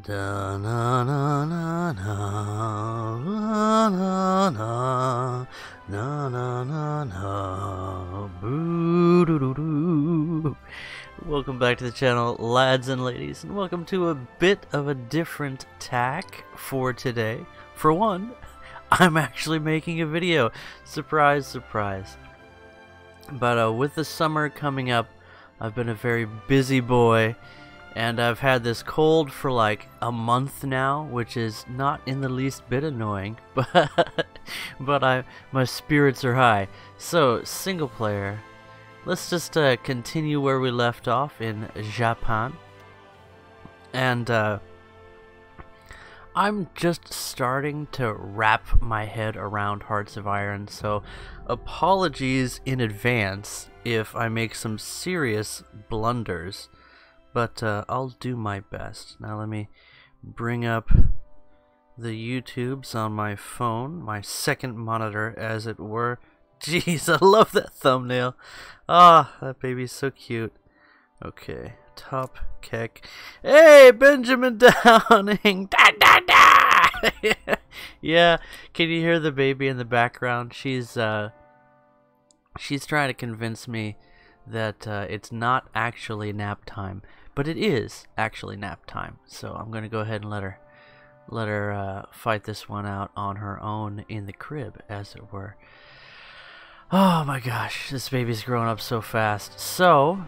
Da na na na na na na na na na na na boo doo doo doo. Welcome back to the channel, lads and ladies, and welcome to a bit of a different tack for today. For one, I'm actually making a video. Surprise, surprise. But with the summer coming up, I've been a very busy boy. And I've had this cold for like a month now, which is not in the least bit annoying, but my spirits are high. So, single player, let's just continue where we left off in Japan. And I'm just starting to wrap my head around Hearts of Iron, so apologies in advance if I make some serious blunders. But I'll do my best. Now let me bring up the YouTubes on my phone, my second monitor as it were. Jeez, I love that thumbnail. Ah, that baby's so cute. Okay, Top Keck. Hey, Benjamin Downing! Da da da! Yeah, can you hear the baby in the background? She's trying to convince me that it's not actually nap time. But it is actually nap time, so I'm gonna go ahead and let her fight this one out on her own in the crib, as it were. Oh my gosh, this baby's growing up so fast. So,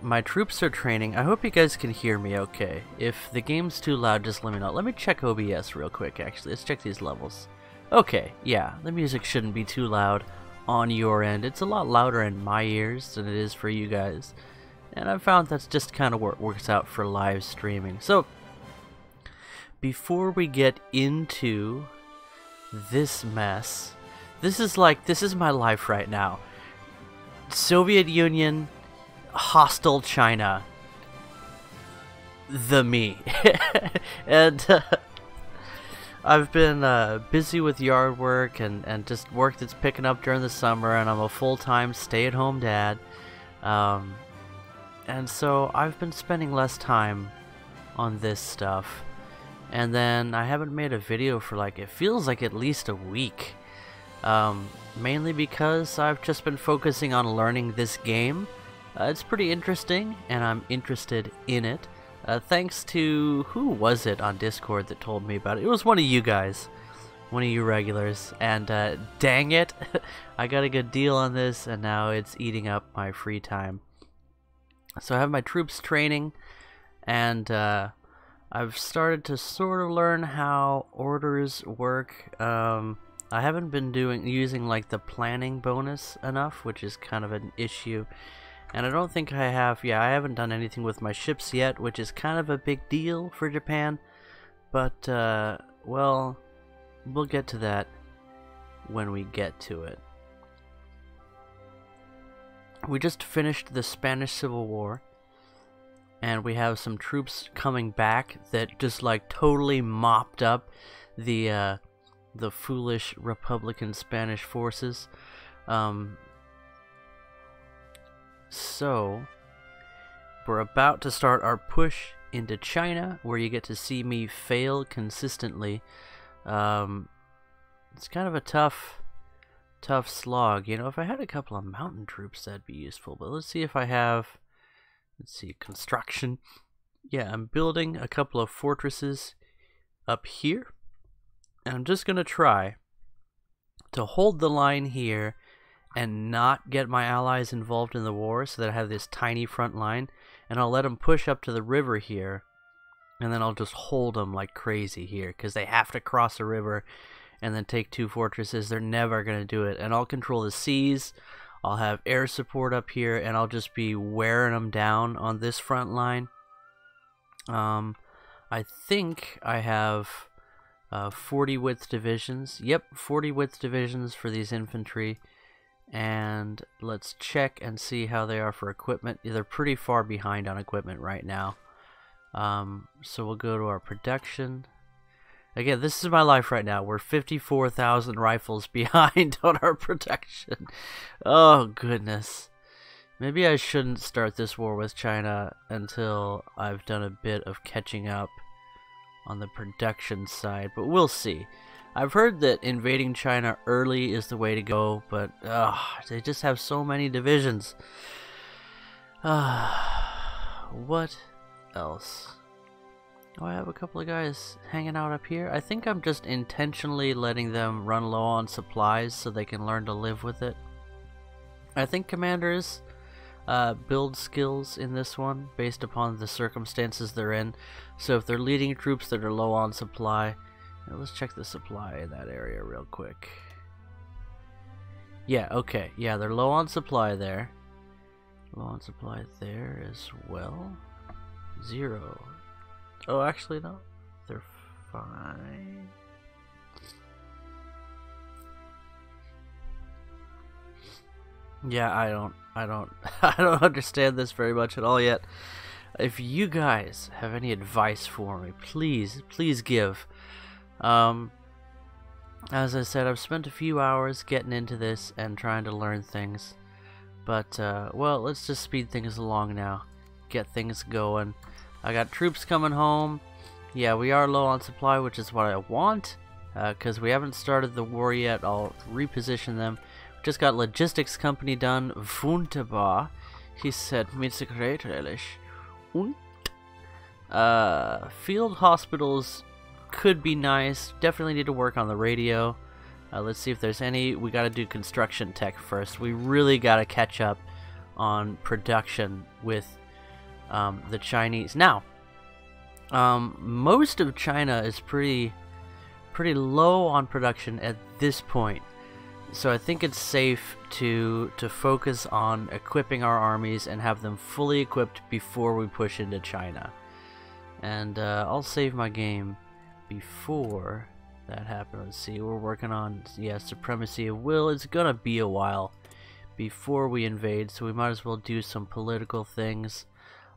my troops are training. I hope you guys can hear me okay. If the game's too loud, just let me know. Let me check OBS real quick, actually. Let's check these levels. Okay, yeah, the music shouldn't be too loud on your end. It's a lot louder in my ears than it is for you guys. And I've found that's just kind of what works out for live streaming. So, before we get into this mess, this is my life right now. Soviet Union, hostile China, the me. And I've been busy with yard work and just work that's picking up during the summer, and I'm a full-time stay-at-home dad. And so I've been spending less time on this stuff, and then I haven't made a video for like, it feels like at least a week, mainly because I've just been focusing on learning this game. It's pretty interesting, and I'm interested in it, thanks to, who was it on Discord that told me about it? It was one of you guys, one of you regulars, and dang it, I got a good deal on this, and now it's eating up my free time. So I have my troops training, and I've started to sort of learn how orders work. I haven't been using like the planning bonus enough, which is kind of an issue. And I don't think I have, I haven't done anything with my ships yet, which is kind of a big deal for Japan. But, well, we'll get to that when we get to it. We just finished the Spanish Civil War, and we have some troops coming back that just like totally mopped up the foolish Republican Spanish forces. So we're about to start our push into China, where you get to see me fail consistently. It's kind of a tough slog. You know, if I had a couple of mountain troops, that'd be useful. But let's see if I have, let's see, construction. Yeah, I'm building a couple of fortresses up here, and I'm just gonna try to hold the line here and not get my allies involved in the war, so that I have this tiny front line, and I'll let them push up to the river here, and then I'll just hold them like crazy here, because they have to cross a river and then take two fortresses. They're never going to do it. And I'll control the seas, I'll have air support up here, and I'll just be wearing them down on this front line. I think I have 40 width divisions. Yep, 40 width divisions for these infantry. And let's check and see how they are for equipment. They're pretty far behind on equipment right now. So we'll go to our production. Again, this is my life right now. We're 54,000 rifles behind on our production. Oh, goodness. Maybe I shouldn't start this war with China until I've done a bit of catching up on the production side, but we'll see. I've heard that invading China early is the way to go, but they just have so many divisions. What else? Oh, I have a couple of guys hanging out up here. I think I'm just intentionally letting them run low on supplies so they can learn to live with it. I think commanders build skills in this one based upon the circumstances they're in. So if they're leading troops that are low on supply, let's check the supply in that area real quick. Yeah, okay. Yeah, they're low on supply there. Low on supply there as well. 0. Oh, actually, no. They're fine. Yeah, I don't I don't understand this very much at all yet. If you guys have any advice for me, please give. As I said, I've spent a few hours getting into this and trying to learn things. But, well, let's just speed things along now. Get things going. I got troops coming home. Yeah, we are low on supply, which is what I want. Because we haven't started the war yet. I'll reposition them. Just got logistics company done. Wunderbar. He said, mit great relish. Und? Field hospitals could be nice. Definitely need to work on the radio. Let's see if there's any. We got to do construction tech first. We really got to catch up on production with the Chinese. Now, most of China is pretty low on production at this point. So I think it's safe to focus on equipping our armies and have them fully equipped before we push into China. And I'll save my game before that happens. Let's see, we're working on, yeah, supremacy of will. It's gonna be a while before we invade, so we might as well do some political things.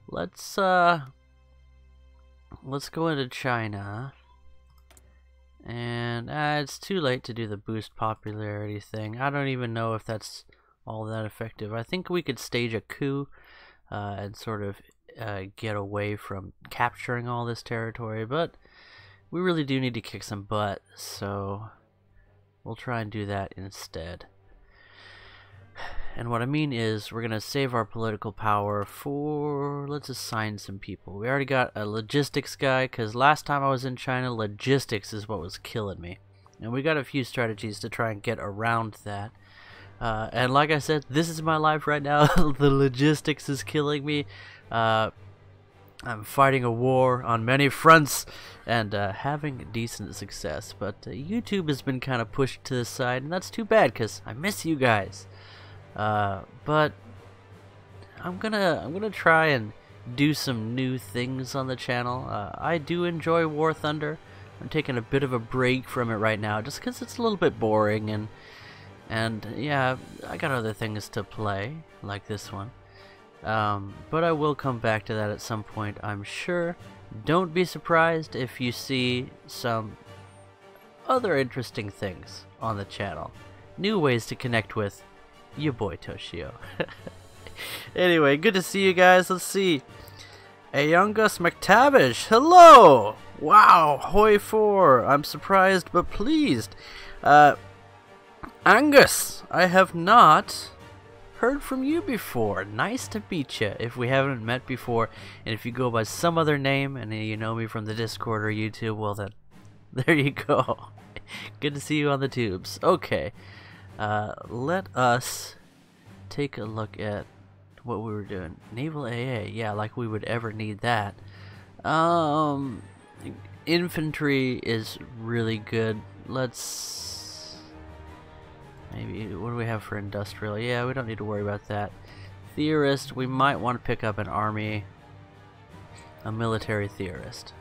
Let's go into China. And it's too late to do the boost popularity thing. I don't even know if that's all that effective. I think we could stage a coup and sort of get away from capturing all this territory, but we really do need to kick some butt, so we'll try and do that instead. And what I mean is, we're going to save our political power for, let's assign some people. We already got a logistics guy, because last time I was in China, logistics is what was killing me. And we got a few strategies to try and get around that. And like I said, this is my life right now. The logistics is killing me. I'm fighting a war on many fronts and having decent success. But YouTube has been kind of pushed to the side, and that's too bad, because I miss you guys. But I'm gonna try and do some new things on the channel. I do enjoy War Thunder. I'm taking a bit of a break from it right now just because it's a little bit boring, and yeah, I got other things to play like this one. But I will come back to that at some point, I'm sure. Don't be surprised if you see some other interesting things on the channel. New ways to connect with your boy Toshio. Anyway, good to see you guys. Let's see. Angus McTavish, hello! Wow, Hoi 4. I'm surprised but pleased. Angus, I have not heard from you before. Nice to meet you if we haven't met before. And if you go by some other name and you know me from the Discord or YouTube, well then, there you go. Good to see you on the tubes. Okay. Let us take a look at what we were doing. Naval AA, yeah, like we would ever need that. Infantry is really good. Let's maybe, what do we have for industrial? Yeah, we don't need to worry about that. Theorist, we might want to pick up an army, a military theorist.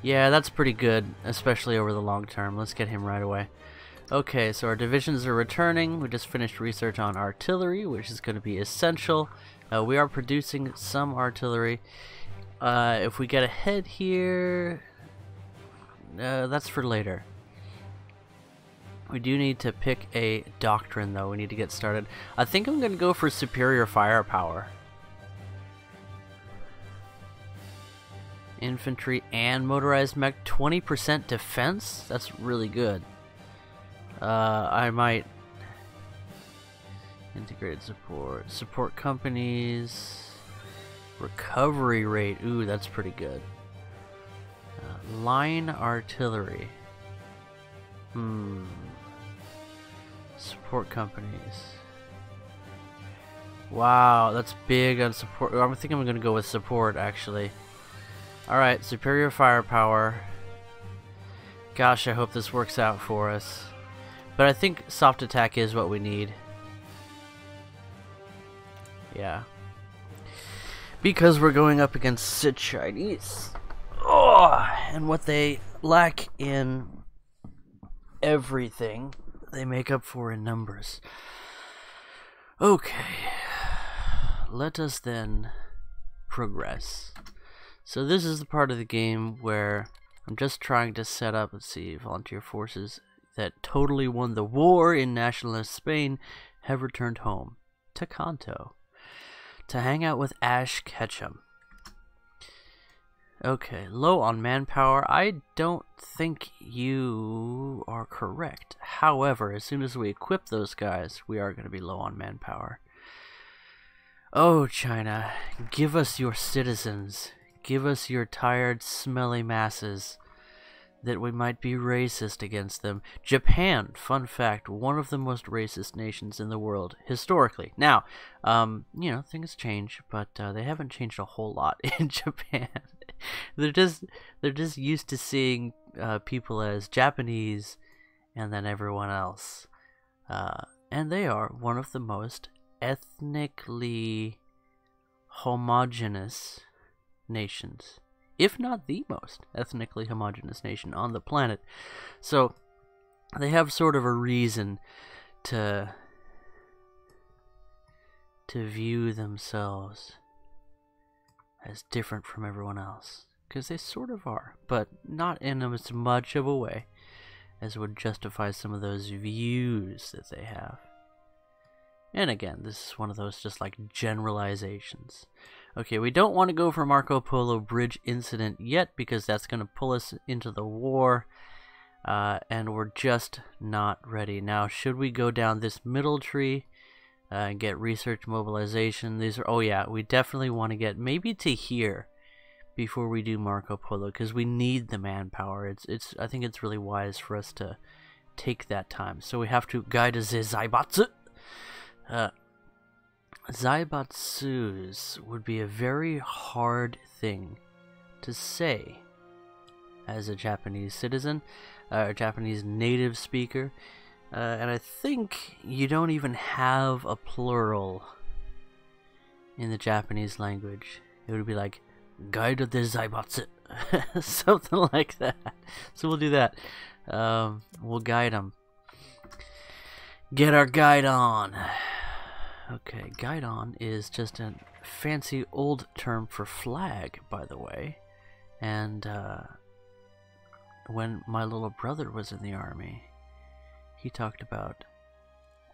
Yeah, that's pretty good, especially over the long term. Let's get him right away. Okay, so our divisions are returning. We just finished research on artillery, which is going to be essential. We are producing some artillery. If we get ahead here, that's for later. We do need to pick a doctrine, though. We need to get started. I think I'm going to go for superior firepower. infantry and motorized mech. 20% defense? That's really good. I might... Integrated support companies, recovery rate, ooh, that's pretty good. Line artillery, support companies, wow, that's big on support. I think I'm gonna go with support, actually. Alright, superior firepower. Gosh, I hope this works out for us, but I think soft attack is what we need. Yeah. Because we're going up against the Chinese. Oh, and what they lack in everything, they make up for in numbers. Okay. Let us then progress. So this is the part of the game where I'm just trying to set up, let's see, volunteer forces that totally won the war in nationalist Spain have returned home to Kanto to hang out with Ash Ketchum. Okay, low on manpower. I don't think you are correct. However, as soon as we equip those guys, we are going to be low on manpower. Oh, China, give us your citizens. Give us your tired, smelly masses, that we might be racist against them. Japan, fun fact, one of the most racist nations in the world, historically. Now, you know, things change, but they haven't changed a whole lot in Japan. They're just used to seeing people as Japanese and then everyone else. And they are one of the most ethnically homogeneous nations, if not the most ethnically homogeneous nation on the planet. So they have sort of a reason to view themselves as different from everyone else, because they sort of are, but not in as much of a way as would justify some of those views that they have. And again, this is one of those just like generalizations. Okay, we don't want to go for Marco Polo Bridge incident yet, because that's going to pull us into the war, and we're just not ready. Now, should we go down this middle tree and get research mobilization? These are, oh yeah, we definitely want to get maybe to here before we do Marco Polo, because we need the manpower. I think it's really wise for us to take that time. So we have to guide the Zaibatsu. Zaibatsus would be a very hard thing to say as a Japanese citizen, a Japanese native speaker, and I think you don't even have a plural in the Japanese language. It would be like Guide de Zaibatsu, something like that. So we'll do that. We'll guide them. Get our guide on. Okay, guidon is just a fancy old term for flag, by the way. And when my little brother was in the army, he talked about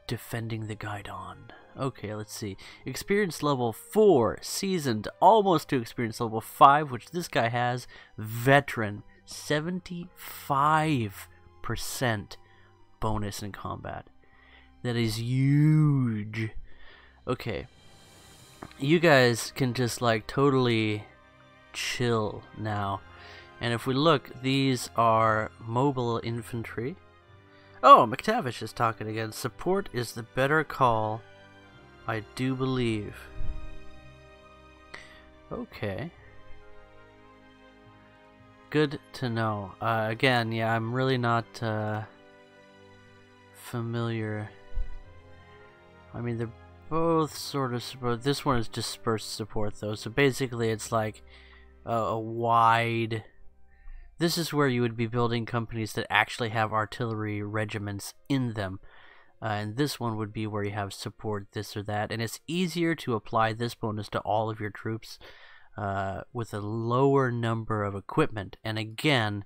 defending the guidon. Okay, let's see. Experience level 4, seasoned, almost to experience level 5, which this guy has. Veteran, 75% bonus in combat. That is huge. Okay, you guys can just like totally chill now. And if we look, these are mobile infantry. Oh, McTavish is talking again. Support is the better call, I do believe. Okay. Good to know. Again, yeah, I'm really not familiar. I mean, they're both sort of support. This one is dispersed support, though. So basically, it's like a wide... This is where you would be building companies that actually have artillery regiments in them. And this one would be where you have support this or that. And it's easier to apply this bonus to all of your troops with a lower number of equipment. And again,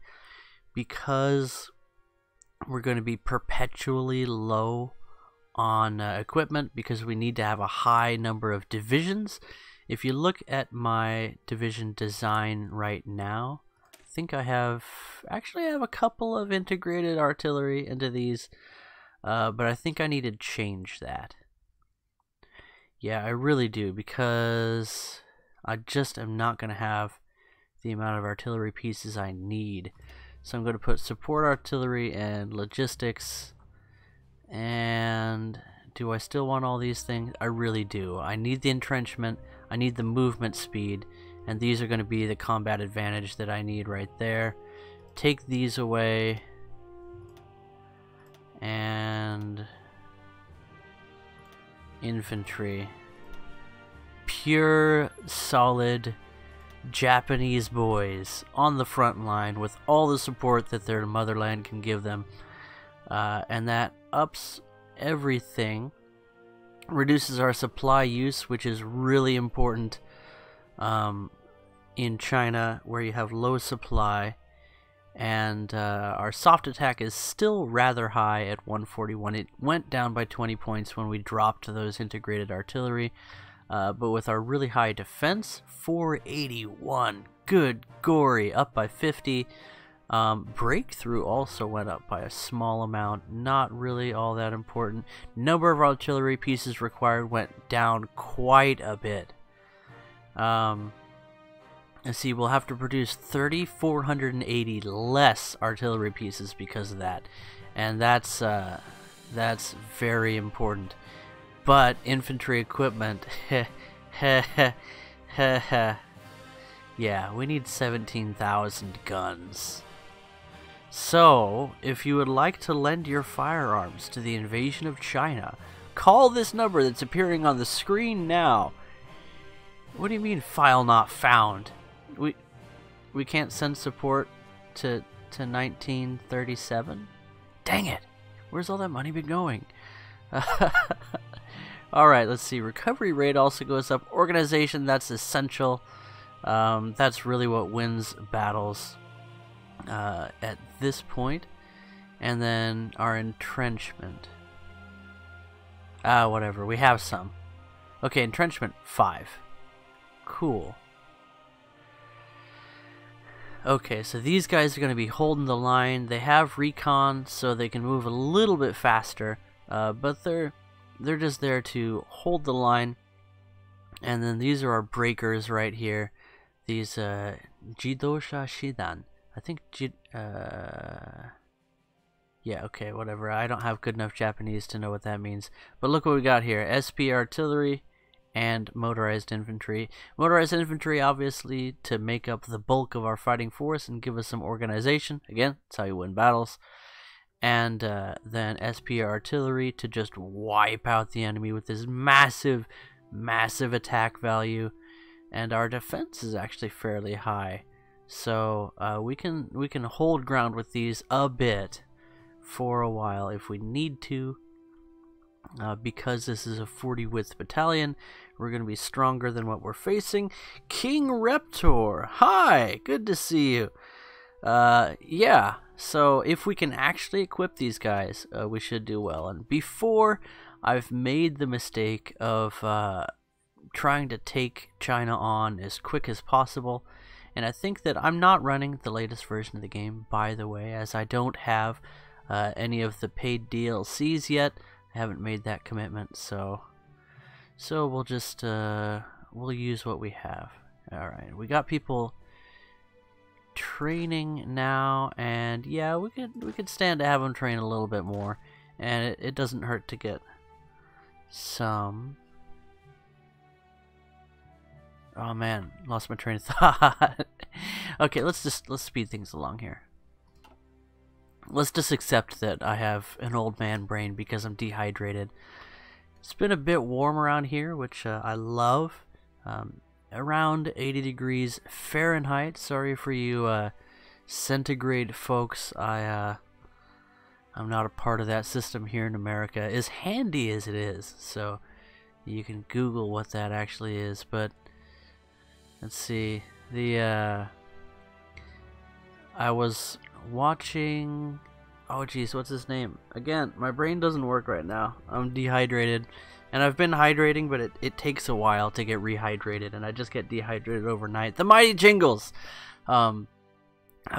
because we're going to be perpetually low on equipment, because we need to have a high number of divisions, If you look at my division design right now, I think I have a couple of integrated artillery into these, but I think I need to change that. Yeah, I really do, because I just am not going to have the amount of artillery pieces I need. So I'm going to put support artillery and logistics. And do I still want all these things? I really do. I need the entrenchment, I need the movement speed, and these are going to be the combat advantage that I need right there. Take these away, and infantry. Pure, solid Japanese boys on the front line with all the support that their motherland can give them. And that ups everything. Reduces our supply use, which is really important in China, where you have low supply. And our soft attack is still rather high at 141. It went down by 20 points when we dropped those integrated artillery. But with our really high defense, 481. Good gory, up by 50. Breakthrough also went up by a small amount, not really all that important. Number of artillery pieces required went down quite a bit. Let's see, we'll have to produce 3,480 less artillery pieces because of that. And that's very important. But infantry equipment, yeah, we need 17,000 guns. So, if you would like to lend your firearms to the invasion of China, call this number that's appearing on the screen now. What do you mean, file not found? We can't send support to 1937? Dang it! Where's all that money been going? Alright, let's see. Recovery rate also goes up. Organization, that's essential. That's really what wins battles at this point. And then our entrenchment. Whatever. We have some. Okay, entrenchment 5. Cool. Okay, so these guys are going to be holding the line. They have recon, so they can move a little bit faster. But they're just there to hold the line. And then these are our breakers right here. These Jidosha Shidan. I think yeah, okay, whatever. I don't have good enough Japanese to know what that means. But look what we got here. SP artillery and motorized infantry. Motorized infantry, obviously, to make up the bulk of our fighting force and give us some organization. Again, that's how you win battles. And then SP artillery to just wipe out the enemy with this massive, massive attack value. And our defense is actually fairly high. So we can hold ground with these a bit for a while if we need to. Because this is a 40 width battalion, we're going to be stronger than what we're facing. King Reptor, hi, good to see you. Yeah, so if we can actually equip these guys, we should do well. And before, I've made the mistake of trying to take China on as quick as possible. And I think that I'm not running the latest version of the game, by the way, as I don't have any of the paid DLCs yet. I haven't made that commitment, so we'll just we'll use what we have. All right, we got people training now, and yeah, we could stand to have them train a little bit more, and it doesn't hurt to get some. Oh man, lost my train of thought. Okay, let's speed things along here. Let's just accept that I have an old man brain because I'm dehydrated. It's been a bit warm around here, which I love. Around 80 degrees Fahrenheit. Sorry for you centigrade folks. I'm not a part of that system here in America, as handy as it is. So you can Google what that actually is. But let's see. I was watching Oh geez, what's his name? Again, my brain doesn't work right now. I'm dehydrated. And I've been hydrating, but it takes a while to get rehydrated, and I just get dehydrated overnight. The Mighty Jingles! I've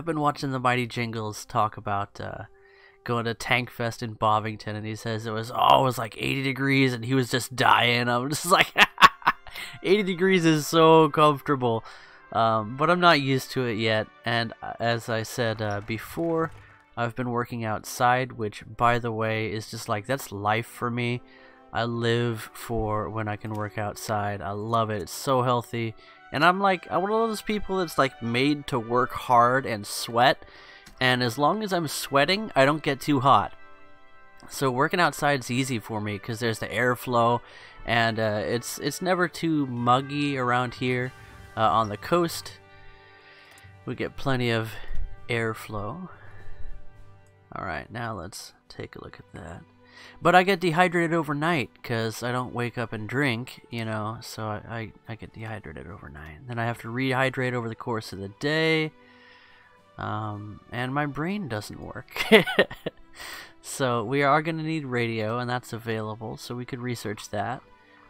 been watching the Mighty Jingles talk about going to Tank Fest in Bovington, and he says it was like 80 degrees, and he was just dying. I'm just like, 80 degrees is so comfortable. But I'm not used to it yet, and as I said before, I've been working outside, which, by the way, is just like, that's life for me. I live for when I can work outside. I love it. It's so healthy. And I'm one of those people that's like made to work hard and sweat. And as long as I'm sweating, I don't get too hot. So working outside is easy for me because there's the airflow, and it's never too muggy around here on the coast. We get plenty of airflow. All right, now let's take a look at that. But I get dehydrated overnight because I don't wake up and drink, you know, so I get dehydrated overnight. Then I have to rehydrate over the course of the day, and my brain doesn't work. So we are going to need radio, and that's available, so we could research that.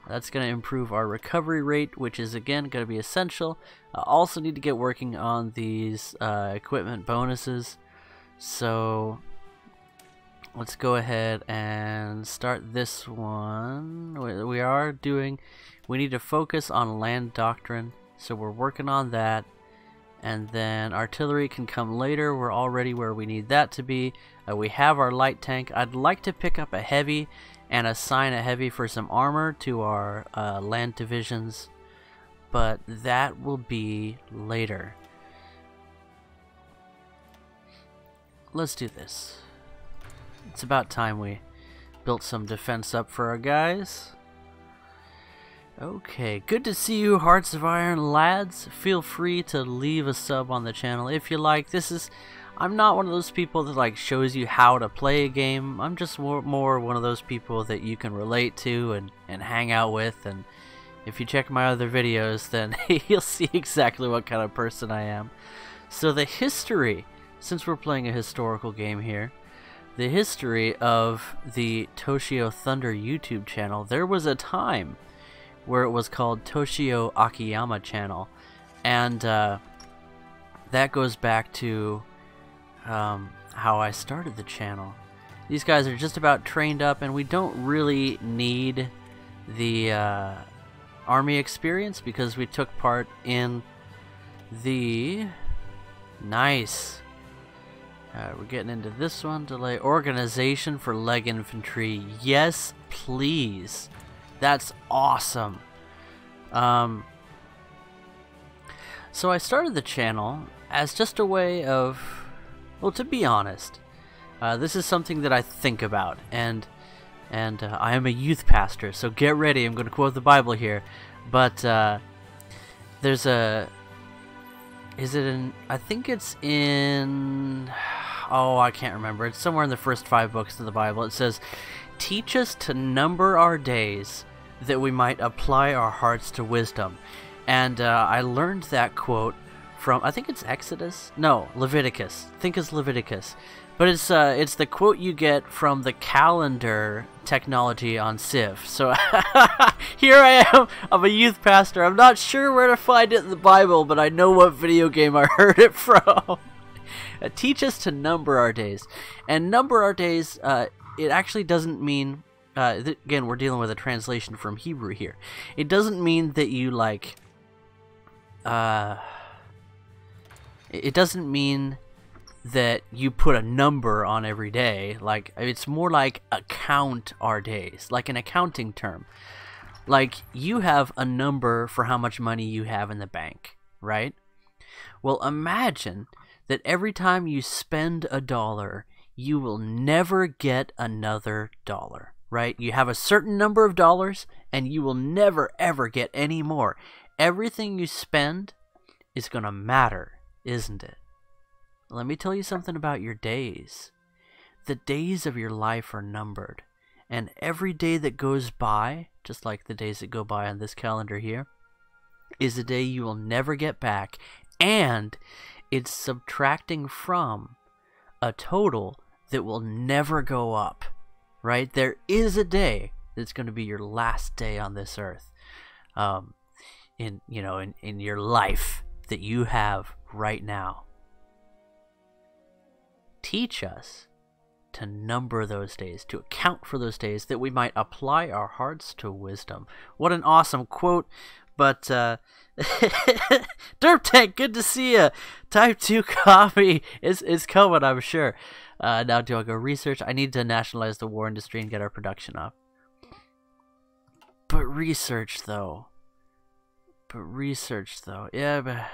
That's going to improve our recovery rate, which is, again, going to be essential. I also need to get working on these equipment bonuses, so let's go ahead and start this one. We need to focus on land doctrine, so we're working on that. And then artillery can come later. We're already where we need that to be. We have our light tank. I'd like to pick up a heavy and assign a heavy for some armor to our land divisions, but that will be later. Let's do this. It's about time we built some defense up for our guys. Okay, good to see you, Hearts of Iron lads. Feel free to leave a sub on the channel if you like. I'm not one of those people that like shows you how to play a game. I'm just more one of those people that you can relate to and hang out with. And if you check my other videos, then you'll see exactly what kind of person I am. So the history, since we're playing a historical game here, the history of the Toshio Thunder YouTube channel, there was a time where it was called Toshio Akiyama channel, and that goes back to how I started the channel. These guys are just about trained up, and we don't really need the army experience because we took part in the nice. We're getting into this one. Delay organization for leg infantry. Yes, please. That's awesome. So I started the channel as just a way of, well, to be honest, this is something that I think about, and I am a youth pastor, so get ready. I'm going to quote the Bible here, but there's a, I think it's in, oh, I can't remember. It's somewhere in the first 5 books of the Bible. It says, "Teach us to number our days, that we might apply our hearts to wisdom." And I learned that quote from, I think it's Exodus? No, Leviticus. I think it's Leviticus. But it's the quote you get from the calendar technology on Civ. So here I am. I'm a youth pastor. I'm not sure where to find it in the Bible, but I know what video game I heard it from. Teach us to number our days. And number our days, it actually doesn't mean, again, we're dealing with a translation from Hebrew here. It doesn't mean that you like, it doesn't mean that you put a number on every day. Like, it's more like account our days, like an accounting term. Like, you have a number for how much money you have in the bank, right? Well, imagine that every time you spend $1, you will never get another dollar, right? You have a certain number of dollars, and you will never, ever get any more. Everything you spend is going to matter, isn't it? Let me tell you something about your days. The days of your life are numbered, and every day that goes by, just like the days that go by on this calendar here, is a day you will never get back, and it's subtracting from a total that will never go up, right? There is a day that's going to be your last day on this earth, in your life that you have right now. Teach us to number those days, to account for those days, that we might apply our hearts to wisdom. What an awesome quote. But Derp Tank, good to see you. Type 2 coffee is coming, I'm sure. Now do I go research? I need to nationalize the war industry and get our production up. But research though. Yeah, but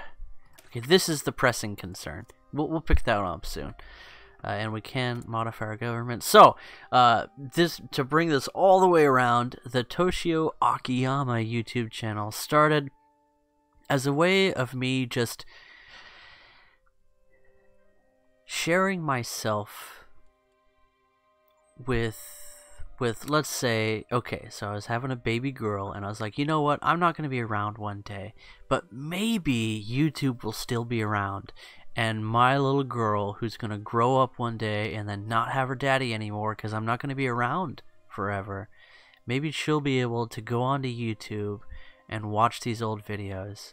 okay, this is the pressing concern. We'll pick that one up soon. And we can modify our government. So, to bring this all the way around, the Toshio Akiyama YouTube channel started as a way of me just sharing myself with let's say, okay, so I was having a baby girl, and I was like, you know what, I'm not going to be around one day, but maybe YouTube will still be around. And my little girl, who's going to grow up one day and then not have her daddy anymore because I'm not going to be around forever, maybe she'll be able to go onto YouTube and watch these old videos.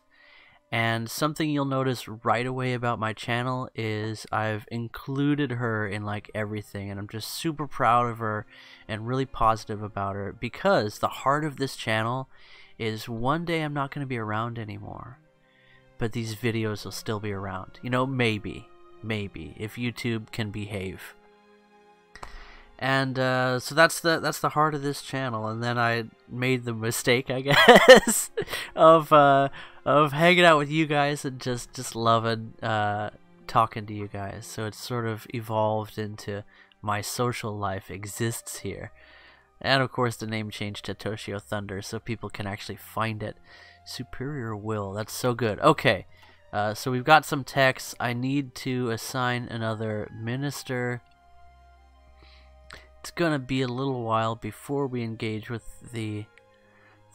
And something you'll notice right away about my channel is I've included her in like everything, and I'm just super proud of her and really positive about her, because the heart of this channel is one day I'm not going to be around anymore, but these videos will still be around. You know, maybe, if YouTube can behave. And so that's the heart of this channel. And then I made the mistake, I guess, of hanging out with you guys and just loving talking to you guys. So it's sort of evolved into my social life exists here. And of course the name changed to Toshio Thunder so people can actually find it. Superior will. That's so good. Okay, so we've got some texts. I need to assign another minister. It's gonna be a little while before we engage with the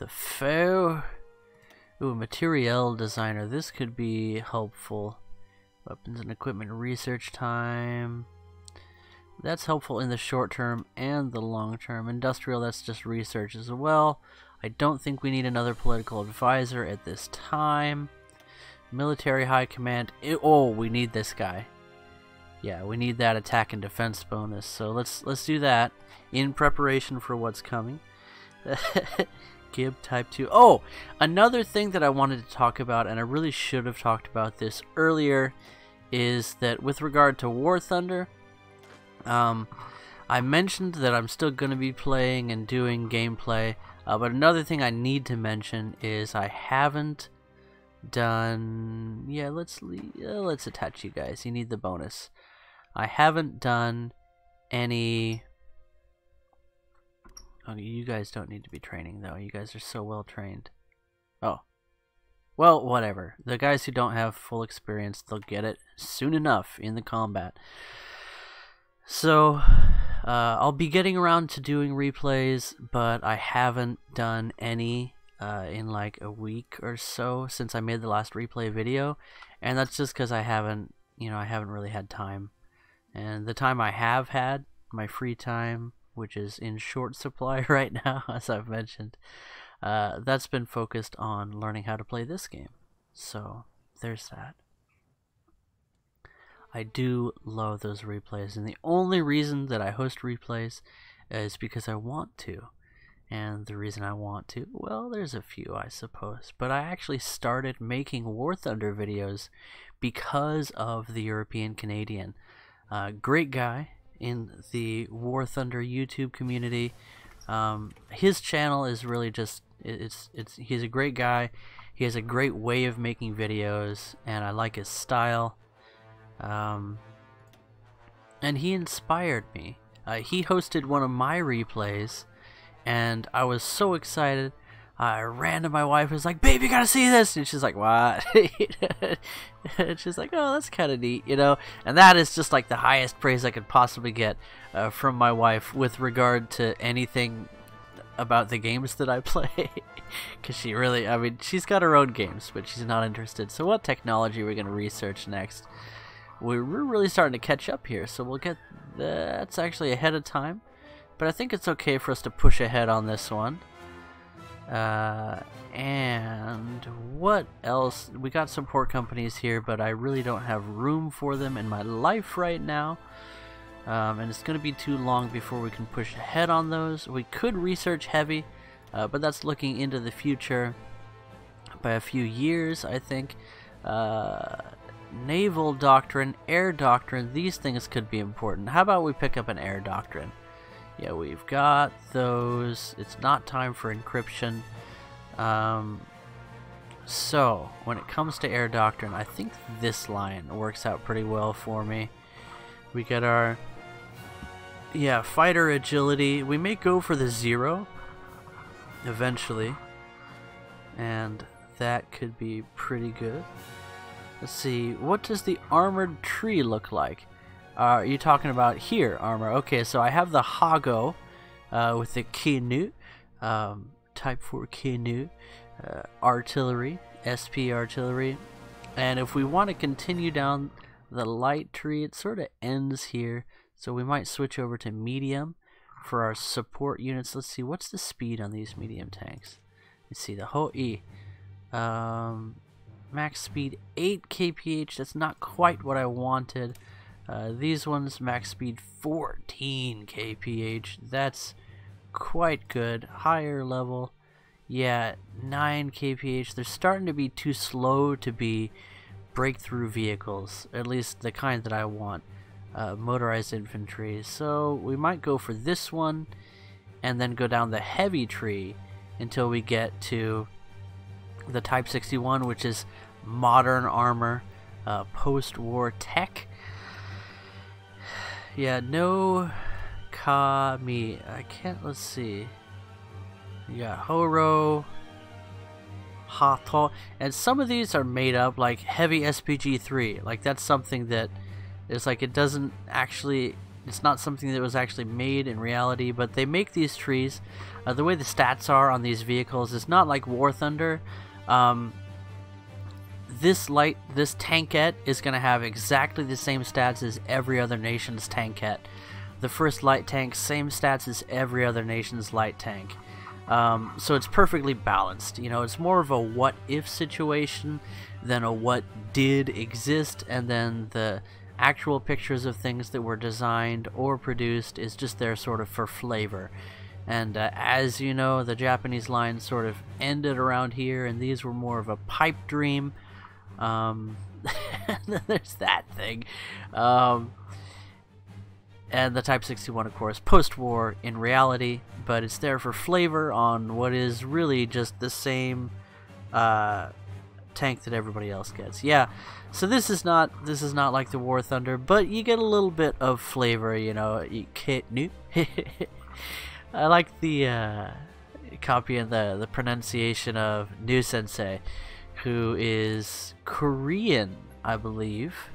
foe. Ooh, materiel designer. This could be helpful. Weapons and equipment research time. That's helpful in the short term and the long term. Industrial, that's just research as well. I don't think we need another political advisor at this time. Military high command. Oh, we need this guy. Yeah, we need that attack and defense bonus. So let's do that in preparation for what's coming. Gib type 2. Oh, another thing that I wanted to talk about, and I really should have talked about this earlier, is that with regard to War Thunder, I mentioned that I'm still going to be playing and doing gameplay. But another thing I need to mention is I haven't done... Yeah, let's attach you guys. You need the bonus. I haven't done any... Oh, you guys don't need to be training, though. You guys are so well trained. Oh. Well, whatever. The guys who don't have full experience, they'll get it soon enough in the combat. So... I'll be getting around to doing replays, but I haven't done any in like a week or so since I made the last replay video, and that's just because I haven't really had time. And the time I have had, my free time, which is in short supply right now, as I've mentioned, that's been focused on learning how to play this game. So there's that. I do love those replays, and the only reason that I host replays is because I want to. And the reason I want to, well, there's a few, I suppose. But I actually started making War Thunder videos because of the European Canadian. Great guy in the War Thunder YouTube community. His channel is really just, he's a great guy. He has a great way of making videos, and I like his style. And he inspired me. He hosted one of my replays, and I was so excited. I ran to my wife and was like, "Babe, you gotta see this!" And she's like, "What?" And she's like, "Oh, that's kind of neat, you know." And that is just like the highest praise I could possibly get from my wife with regard to anything about the games that I play. Because she really, I mean, she's got her own games, but she's not interested. So what technology are we going to research next? We're really starting to catch up here, so we'll get That's actually ahead of time, but I think it's okay for us to push ahead on this one. And what else? We got support companies here, but I really don't have room for them in my life right now. And it's going to be too long before we can push ahead on those. We could research heavy, but that's looking into the future by a few years, I think. Naval doctrine, air doctrine, these things could be important. How about we pick up an air doctrine? Yeah, we've got those. It's not time for encryption. So, when it comes to air doctrine, I think this line works out pretty well for me. We get our, yeah, fighter agility. We may go for the 0 eventually, and that could be pretty good. Let's see, what does the armored tree look like? Are you talking about here, armor? Okay, so I have the Hago with the Canute, Type 4 Canute, artillery, SP artillery, and if we want to continue down the light tree, it sort of ends here, so we might switch over to medium for our support units. Let's see, what's the speed on these medium tanks? Let's see, the Hoi. Max speed 8 kph, that's not quite what I wanted. These ones, max speed 14 kph, that's quite good. Higher level, yeah, 9 kph. They're starting to be too slow to be breakthrough vehicles, at least the kind that I want. Motorized infantry, so we might go for this one and then go down the heavy tree until we get to the Type 61, which is modern armor, post-war tech. Yeah, no Kami. I can't, let's see. You got Horo, Hato, and some of these are made up, like heavy SPG-3. Like, that's something that is like, it doesn't actually, it's not something that was actually made in reality, but they make these trees. The way the stats are on these vehicles is not like War Thunder. This tankette is going to have exactly the same stats as every other nation's tankette. The first light tank, same stats as every other nation's light tank. So it's perfectly balanced. You know, it's more of a what if situation than a what did exist, and then the actual pictures of things that were designed or produced is just there sort of for flavor. And as you know, the Japanese line sort of ended around here, and these were more of a pipe dream. There's that thing. And the Type 61, of course, post-war in reality, but it's there for flavor on what is really just the same tank that everybody else gets. Yeah, so this is not like the War Thunder, but you get a little bit of flavor, you know. You can't I like the copy and the pronunciation of New Sensei, who is Korean, I believe.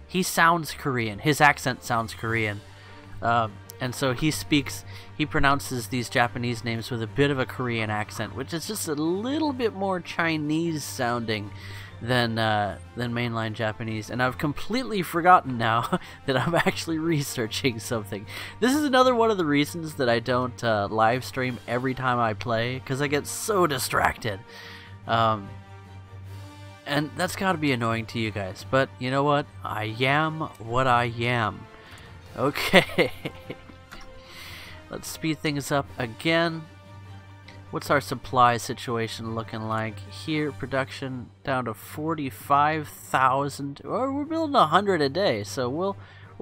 He sounds Korean. His accent sounds Korean. And so he pronounces these Japanese names with a bit of a Korean accent, which is just a little bit more Chinese sounding than mainline Japanese. And I've completely forgotten now that I'm actually researching something. This is another one of the reasons that I don't live stream every time I play, because I get so distracted. And that's got to be annoying to you guys. But you know what? I am what I am. Okay. Let's speed things up again. What's our supply situation looking like here? Production down to 45,000. Or we're building 100 a day, so we'll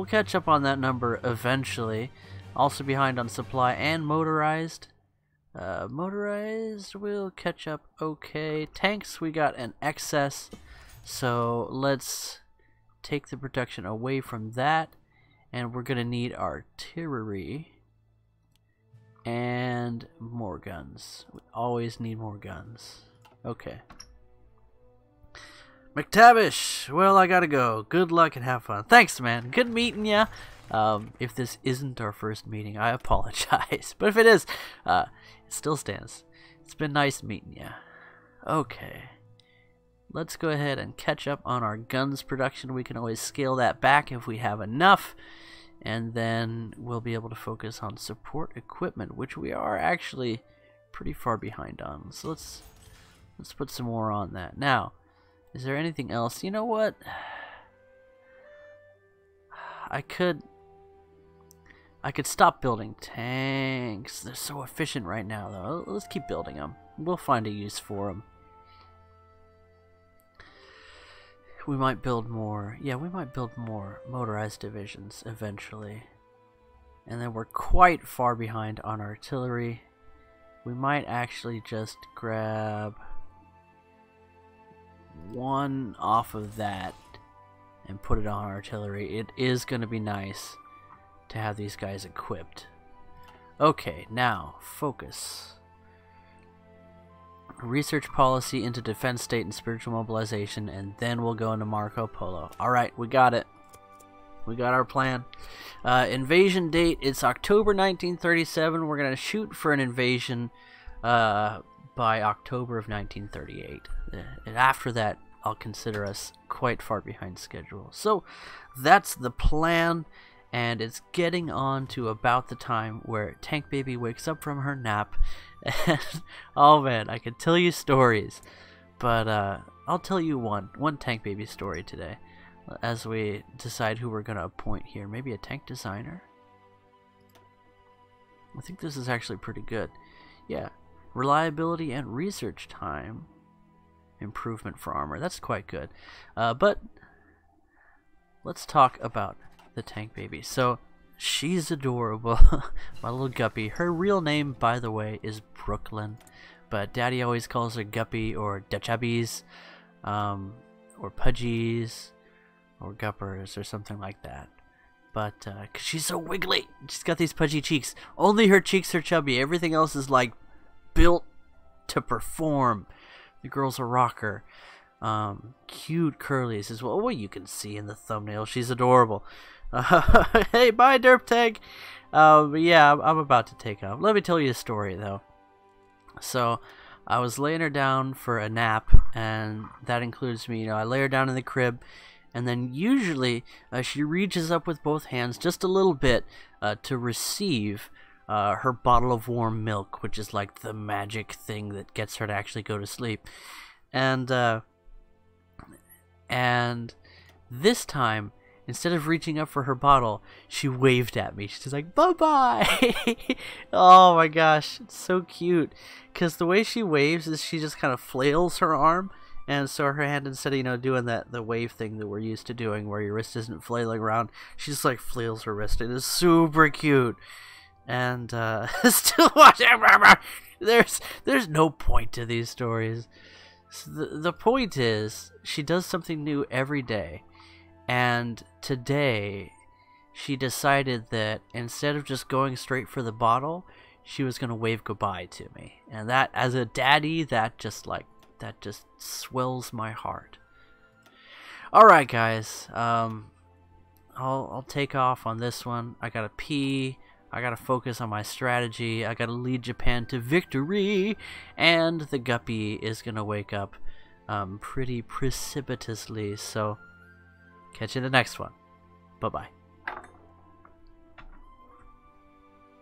catch up on that number eventually. Also behind on supply and motorized. Motorized will catch up okay. Tanks, we got an excess, so let's take the production away from that, and we're gonna need artillery and more guns. We always need more guns. Okay. McTavish, well, I gotta go. Good luck and have fun. Thanks, man. Good meeting ya. If this isn't our first meeting, I apologize. But if it is, it still stands. It's been nice meeting ya. Okay. Let's go ahead and catch up on our guns production. We can always scale that back if we have enough. and then we'll be able to focus on support equipment, which we are actually pretty far behind on. So let's put some more on that. Now, is there anything else? You know what? I could stop building tanks. They're so efficient right now, though. Let's keep building them. We'll find a use for them. We might build more. Yeah, we might build more motorized divisions eventually. And then we're quite far behind on artillery. We might actually just grab one off of that and put it on artillery. It is going to be nice to have these guys equipped. Okay, now focus. Research policy into defense state and spiritual mobilization, and then we'll go into Marco Polo. Alright, we got it. We got our plan. Invasion date, it's October 1937. We're going to shoot for an invasion by October of 1938. And after that, I'll consider us quite far behind schedule. So that's the plan, and it's getting on to about the time where Tank Baby wakes up from her nap. And oh man, I could tell you stories, but I'll tell you one Tank Baby story today as we decide who we're going to appoint here. Maybe a tank designer? I think this is actually pretty good. Yeah, reliability and research time improvement for armor. That's quite good. But let's talk about the Tank Baby. So she's adorable. My little guppy. Her real name, by the way, is Brooklyn, but Daddy always calls her Guppy or Dachubbies, or Pudgies, or Guppers, or something like that. But 'cause she's so wiggly, she's got these pudgy cheeks. Only her cheeks are chubby. Everything else is like built to perform. The girl's a rocker. Cute curlies as well. Well, you can see in the thumbnail, she's adorable. Hey, bye, Derp Tank. But yeah, I'm about to take off. Let me tell you a story, though. So, I was laying her down for a nap, and that includes me. You know, I lay her down in the crib, and then usually she reaches up with both hands just a little bit to receive her bottle of warm milk, which is like the magic thing that gets her to actually go to sleep. And this time, instead of reaching up for her bottle, she waved at me. She's like, bye-bye. Oh my gosh, it's so cute. Because the way she waves is she just kind of flails her arm. And so her hand, instead of, you know, doing the wave thing that we're used to doing where your wrist isn't flailing around, she just like flails her wrist. It is super cute. And still watching. There's no point to these stories. So the point is, she does something new every day. And today, she decided that instead of just going straight for the bottle, she was going to wave goodbye to me. And that, as a daddy, that just swells my heart. Alright, guys. I'll take off on this one. I gotta pee. I gotta focus on my strategy. I gotta lead Japan to victory. And the guppy is gonna wake up pretty precipitously. So, catch you in the next one. Bye-bye.